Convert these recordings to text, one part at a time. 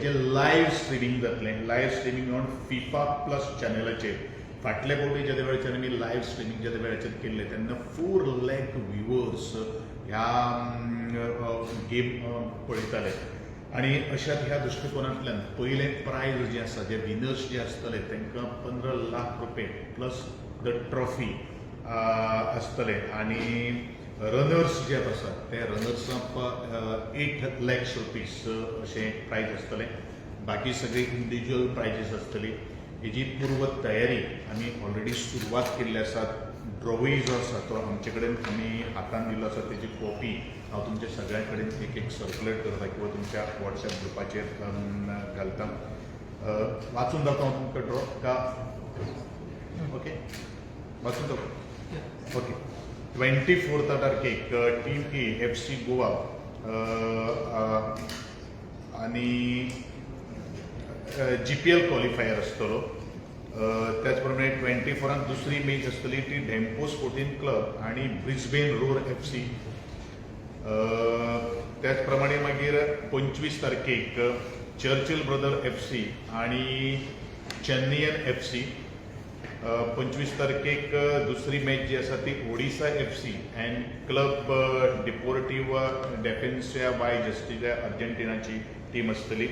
Live streaming जातलें. Live streaming on FIFA plus चॅनलाचेर फाटल्या फावटी ज्या वेळाचेर आमी लाईव्ह स्ट्रीमिंग ज्या वेळाचेर केल्लें तेन्ना 4 लाख व्ह्युअर्स ह्या गेम पळयताले. आणि अशाच ह्या दृश्टिकोनांतल्यान पयलें प्रायज जें आसा, जे विनर्स जे आसतले तांकां 15 लाख रुपये प्लस द ट्रॉफी आसतले. आणि रनर्स जे आसात ते रनर्सांक 8 lakhs रुपीज अशें प्रायज आसतलें. बाकी सगळी इंडिविज्युअल प्रायजीस आसतली. हेजी पूर्व तयारी आमी ऑलरेडी सुरवात केल्ली आसा. ड्रॉवूय जो आसा तो आमचे कडेन आमी हातान दिल्लो आसा. तेजी कॉपी हांव तुमच्या सगळ्यां कडेन एक सर्क्युलेट करता किंवा तुमच्या वॉट्सॅप ग्रुपाचेर घालता. वाचून दाखोव हांव तुमकां ड्रॉ का? ओके, वाचून दाखोव. ओके, 24 तारखेक टीम ए FC गोवा आणि GPL क्वॉलिफायर आसतलो. त्याच प्रमाणे 24 दुसरी मॅच आसतली ती डेम्पो स्पोर्टिंग क्लब आणि ब्रिस्बेन रोर FC. त्याच प्रमाणे मागीर 25 तारखेक चर्चिल ब्रदर FC आणि चेन्नईयन FC. 25 तारखेक दुसरी मॅच जी आसा ती Odisha FC and club Deportivo Defensa y Justicia अर्जेंटिनाची टीम आसतली.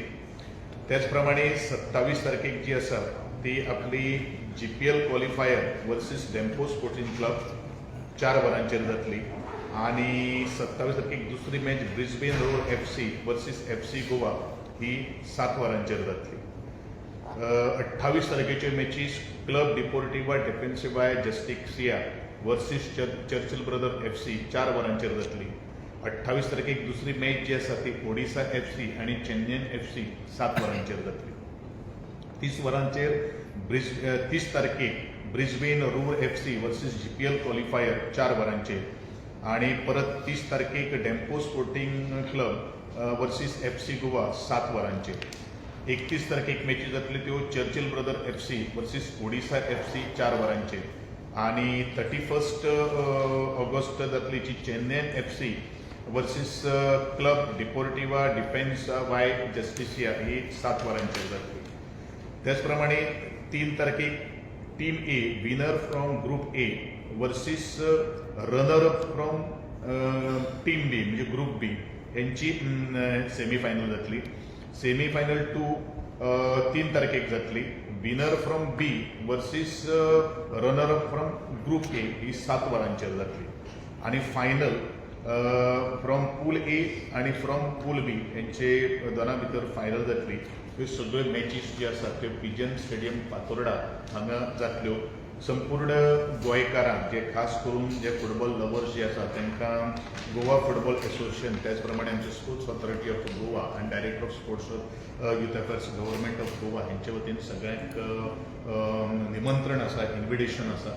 त्याच प्रमाणे 27 तारखेक जी आसा ती आपली GPL qualifier versus Dempo sporting club 4 वरांचेर जातली. आणि 27 तारखेक दुसरी match Brisbane Roar FC versus FC Goa ही 7 वरांचेर जातली. 28 तारखेच्यो मॅचीस club Deportivo Defensiva Justicia versus Churchill brother FC 4 वरांचेर जातली. 28 तारखेक दुसरी मॅच जी आसा ती ओडिसा FC आणि चेन्नईयन FC 7 वरांचेर जातली. 30 तारखेक Brisbane Roar FC versus GPL qualifier 4 वरांचेर. आणि परत 30 तारखेक Dempo sporting club versus FC Goa 7 वरांचेर. 31 तारखेक मॅची जातली त्यो Churchill brother FC versus Odisha FC 4 वरांचेर. आणि 31 ऑगस्ट जातली जी Chennaiyin FC versus club Deportivo Defensa y Justicia ही 7 वरांचेर जातली. त्याच प्रमाणे 3 तारखेक team A winner from group A versus runner up from team बी म्हणजे ग्रुप बी यांची सेमीफायनल जातली. सेमीफायनल 2 3 तारखेक जातली. Winner from B versus runner up from group A ही 7 वरांचेर जातली. आणि फायनल फ्रॉम पूल ए आणि फ्रॉम पूल बी यांचे दोनां भितर फायनल जातली. ह्यो सगळ्यो मॅचीस ज्यो आसात त्यो पिजन स्टेडियम फातोर्डा हांगा जातल्यो. संपूर्ण गोंयकारांक जे खास करून जे फुटबॉल लवर्स जे आसात तांकां गोवा फुटबॉल एसोसिएशन, त्याच प्रमाणे आमचे स्पोर्ट्स ऑथॉरिटी ऑफ गोवा आनी director of sports youth affairs government of Goa हांचे वतीन सगळ्यांक निमंत्रण आसा, इन्विटेशन आसा.